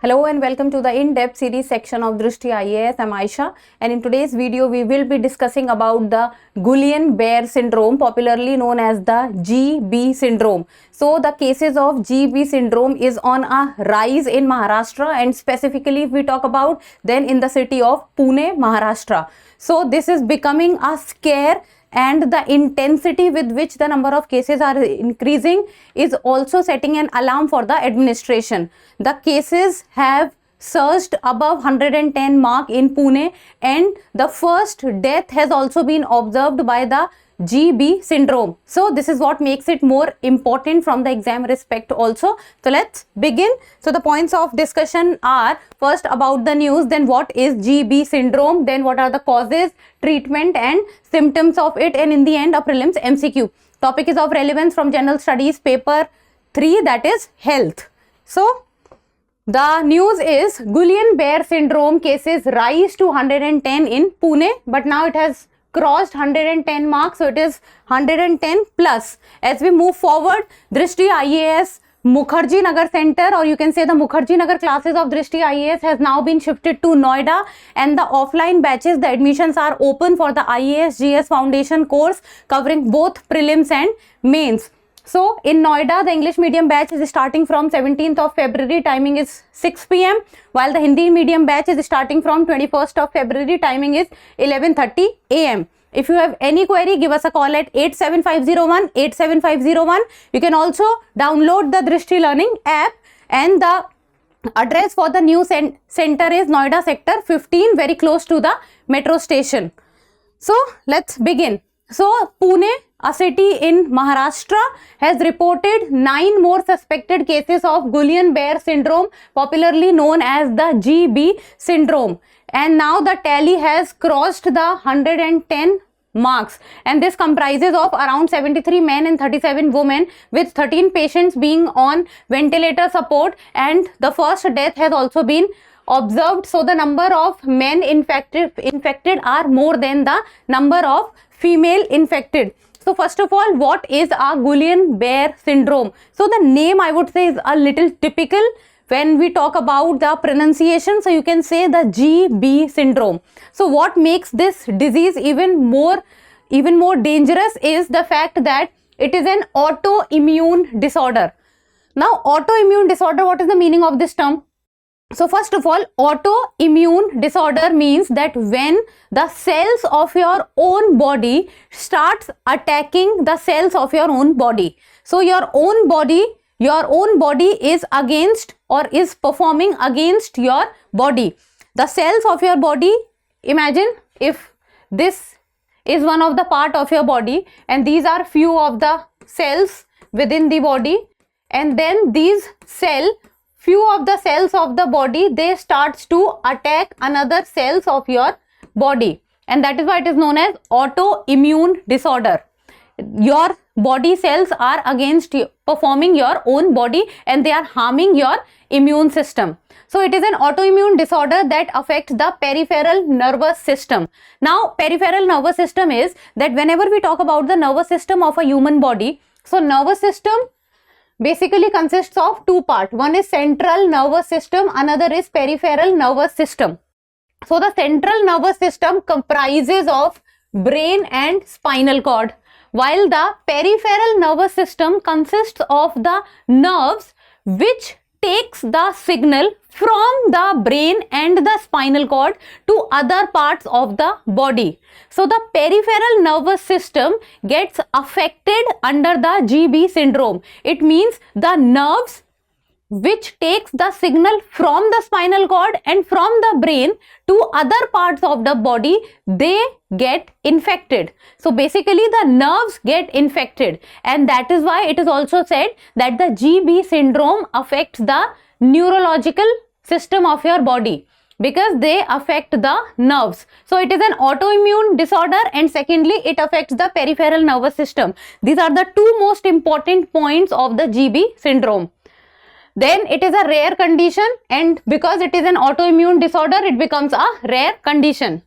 Hello and welcome to the in-depth series section of Drishti IAS. I'm Aisha, and in today's video we will be discussing about the Guillain-Barré syndrome, popularly known as the GB syndrome. So the cases of GB syndrome is on a rise in Maharashtra, and specifically if we talk about then in the city of Pune, Maharashtra. So this is becoming a scare, and the intensity with which the number of cases are increasing is also setting an alarm for the administration. The cases have surged above 110 mark in Pune, and the first death has also been observed by the GB syndrome. So this is what makes it more important from the exam respect also. So let's begin. So the points of discussion are: first about the news, then what is GB syndrome, then what are the causes, treatment and symptoms of it, and in the end a prelims MCQ. Topic is of relevance from General Studies paper 3, that is health. So the news is Guillain-Barré syndrome cases rise to 110 in Pune, but now it has crossed 110 marks, so it is 110 plus. As we move forward, Drishti IAS Mukherjee Nagar Center, or you can say the Mukherjee Nagar classes of Drishti IAS, has now been shifted to Noida, and the offline batches, the admissions are open for the IAS GS Foundation course covering both prelims and mains. So in Noida, the English medium batch is starting from 17th of February, timing is 6 p.m. while the Hindi medium batch is starting from 21st of February, timing is 11:30 a.m. If you have any query, give us a call at 87501 87501. You can also download the Drishti Learning app, and the address for the new center is Noida sector 15, very close to the metro station. So let's begin. So Pune, a city in Maharashtra, has reported 9 more suspected cases of Guillain-Barré syndrome, popularly known as the GB syndrome, and now the tally has crossed the 110 marks, and this comprises of around 73 men and 37 women, with 13 patients being on ventilator support, and the first death has also been observed. So the number of men infected are more than the number of female infected. So first of all, what is a Guillain-Barré syndrome? So the name, I would say, is a little typical when we talk about the pronunciation. So you can say the GB syndrome. So what makes this disease even more dangerous is the fact that it is an autoimmune disorder. Now autoimmune disorder, what is the meaning of this term? So first of all, autoimmune disorder means that when the cells of your own body starts attacking the cells of your own body. So your own body is against, or is performing against your body. The cells of your body, imagine if this is one of the part of your body, and these are few of the cells within the body, and then few of the cells of the body, they starts to attack another cells of your body, and that is why it is known as autoimmune disorder. Your body cells are against you, performing your own body, and they are harming your immune system. So it is an autoimmune disorder that affects the peripheral nervous system. Now peripheral nervous system is that whenever we talk about the nervous system of a human body, so nervous system basically consists of 2 parts. One is central nervous system, another is peripheral nervous system. So the central nervous system comprises of brain and spinal cord, while the peripheral nervous system consists of the nerves which takes the signal from the brain and the spinal cord to other parts of the body. So the peripheral nervous system gets affected under the GB syndrome. It means the nerves which takes the signal from the spinal cord and from the brain to other parts of the body, they get infected. So basically the nerves get infected, and that is why it is also said that the GB syndrome affects the neurological system of your body, because they affect the nerves. So it is an autoimmune disorder, and secondly it affects the peripheral nervous system. These are the 2 most important points of the GB syndrome. Then it is a rare condition, and because it is an autoimmune disorder, it becomes a rare condition.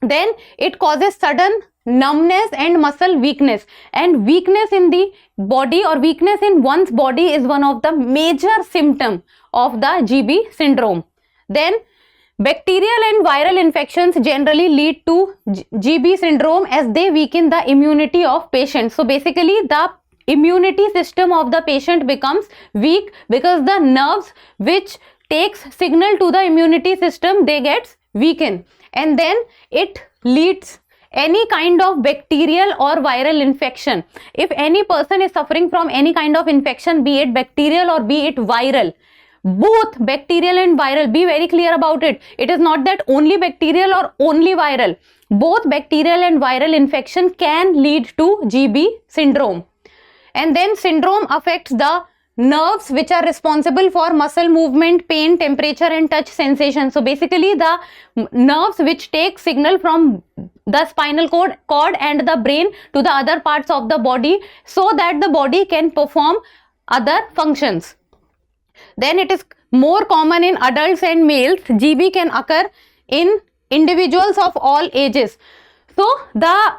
Then it causes sudden numbness and muscle weakness, and weakness in the body or weakness in one's body is one of the major symptom of the GB syndrome. Then bacterial and viral infections generally lead to GB syndrome as they weaken the immunity of patients. So basically the immunity system of the patient becomes weak because the nerves which takes signal to the immunity system, they get weakened, and then it leads any kind of bacterial or viral infection. If any person is suffering from any kind of infection, be it bacterial or be it viral, both bacterial and viral, be very clear about it. It is not that only bacterial or only viral. Both bacterial and viral infection can lead to GB syndrome. And then syndrome affects the nerves which are responsible for muscle movement, pain, temperature and touch sensation. So basically the nerves which take signal from the spinal cord and the brain to the other parts of the body so that the body can perform other functions. Then it is more common in adults and males. GB can occur in individuals of all ages. So the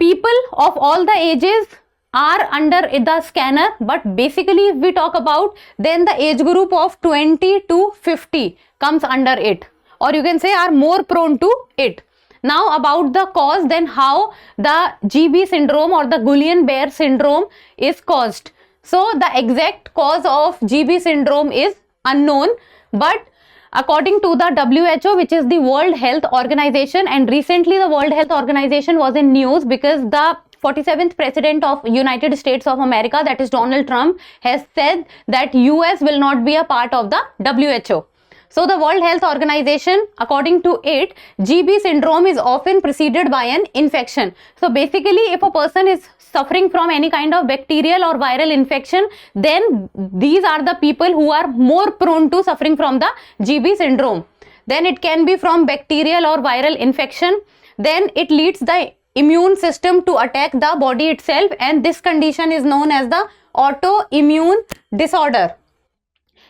people of all the ages are under the scanner, but basically if we talk about, then the age group of 20 to 50 comes under it, or you can say are more prone to it. Now about the cause, then how the GB syndrome or the Guillain-Barré syndrome is caused. So the exact cause of GB syndrome is unknown, but according to the WHO, which is the World Health Organization, and recently the World Health Organization was in news because the 47th President of United States of America, that is Donald Trump, has said that US will not be a part of the WHO. So the World Health Organization, according to it, GB syndrome is often preceded by an infection. So basically if a person is suffering from any kind of bacterial or viral infection, then these are the people who are more prone to suffering from the GB syndrome. Then it can be from bacterial or viral infection. Then it leads the immune system to attack the body itself, and this condition is known as the autoimmune disorder.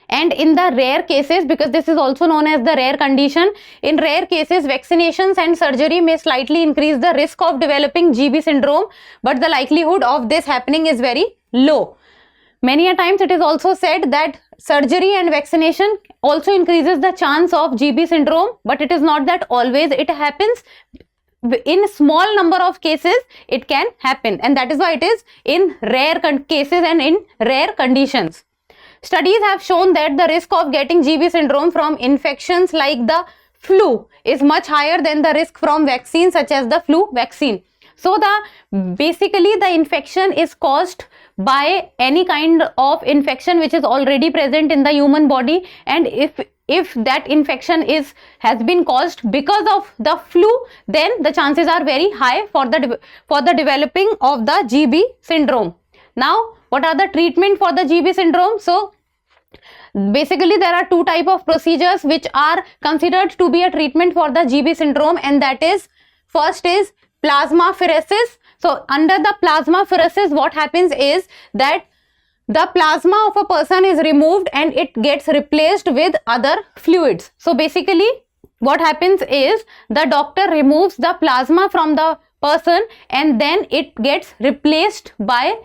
And in the rare cases, because this is also known as the rare condition, in rare cases vaccinations and surgery may slightly increase the risk of developing GB syndrome, but the likelihood of this happening is very low. Many a times it is also said that surgery and vaccination also increases the chance of GB syndrome, but it is not that always it happens. In small number of cases it can happen, and that is why it is in rare cases and in rare conditions. Studies have shown that the risk of getting GB syndrome from infections like the flu is much higher than the risk from vaccines such as the flu vaccine. So basically the infection is caused by any kind of infection which is already present in the human body, and if that infection has been caused because of the flu, then the chances are very high for the developing of the GB syndrome. Now what are the treatment for the GB syndrome? So basically there are two type of procedures which are considered to be a treatment for the GB syndrome, and that is, first is plasmapheresis. So under the plasmapheresis, what happens is that the plasma of a person is removed and it gets replaced with other fluids. So basically what happens is the doctor removes the plasma from the person and then it gets replaced by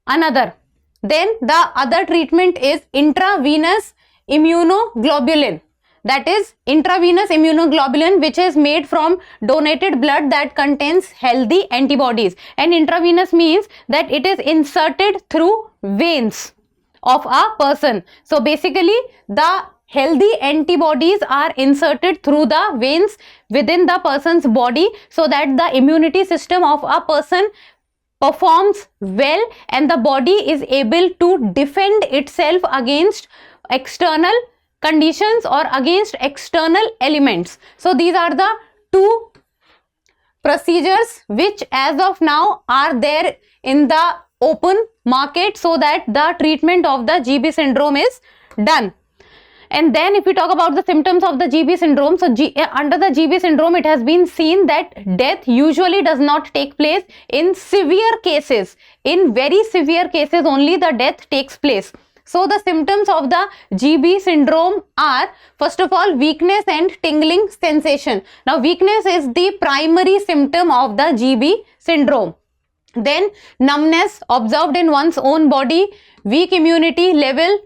another. Then the other treatment is intravenous immunoglobulin. That is intravenous immunoglobulin, which is made from donated blood that contains healthy antibodies. And intravenous means that it is inserted through veins of a person. So basically the healthy antibodies are inserted through the veins within the person's body so that the immunity system of a person performs well and the body is able to defend itself against external conditions or against external elements. So these are the two procedures which as of now are there in the open market so that the treatment of the GB syndrome is done. And then if we talk about the symptoms of the GB syndrome, so under the GB syndrome it has been seen that death usually does not take place in severe cases. In very severe cases only the death takes place. So the symptoms of the GB syndrome are, first of all, weakness and tingling sensation. Now weakness is the primary symptom of the GB syndrome. Then numbness observed in one's own body, weak immunity level,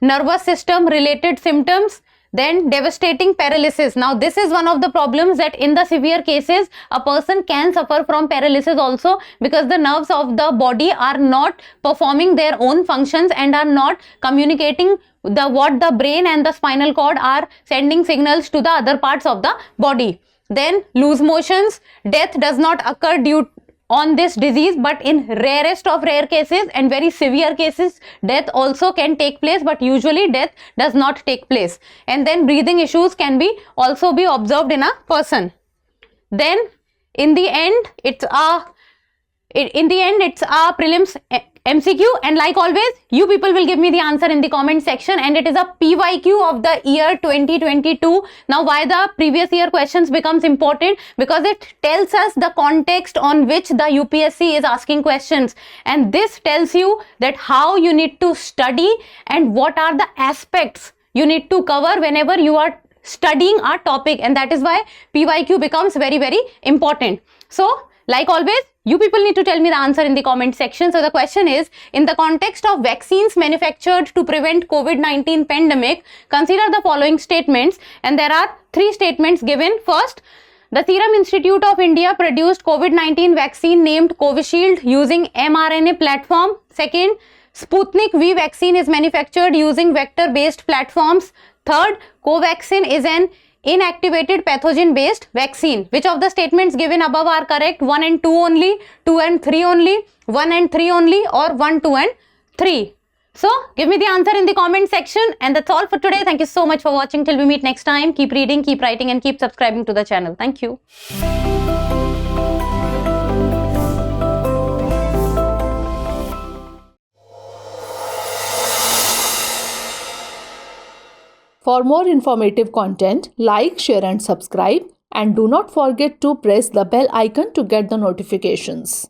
nervous system related symptoms, then devastating paralysis. Now this is one of the problems, that in the severe cases a person can suffer from paralysis also, because the nerves of the body are not performing their own functions and are not communicating what the brain and the spinal cord are sending signals to the other parts of the body. Then loose motions. Death does not occur due on this disease, but in rarest of rare cases and very severe cases death also can take place, but usually death does not take place. And then breathing issues can be also be observed in a person. Then in the end it's a prelims MCQ, and like always you people will give me the answer in the comment section, and it is a PYQ of the year 2022. Now why the previous year questions becomes important? Because it tells us the context on which the UPSC is asking questions, and this tells you that how you need to study and what are the aspects you need to cover whenever you are studying a topic, and that is why PYQ becomes very, very important. So like always, you people need to tell me the answer in the comment section. So the question is, in the context of vaccines manufactured to prevent COVID-19 pandemic, consider the following statements, and there are 3 statements given. First, the Serum Institute of India produced COVID-19 vaccine named Covishield using mRNA platform. Second, Sputnik V vaccine is manufactured using vector-based platforms. Third, Covaxin is an inactivated pathogen based vaccine. Which of the statements given above are correct? 1 and 2 only, 2 and 3 only, 1 and 3 only, or 1, 2 and 3? So give me the answer in the comment section, and that's all for today. Thank you so much for watching. Till we meet next time, keep reading, keep writing, and keep subscribing to the channel. Thank you. For more informative content, like, share and subscribe, and do not forget to press the bell icon to get the notifications.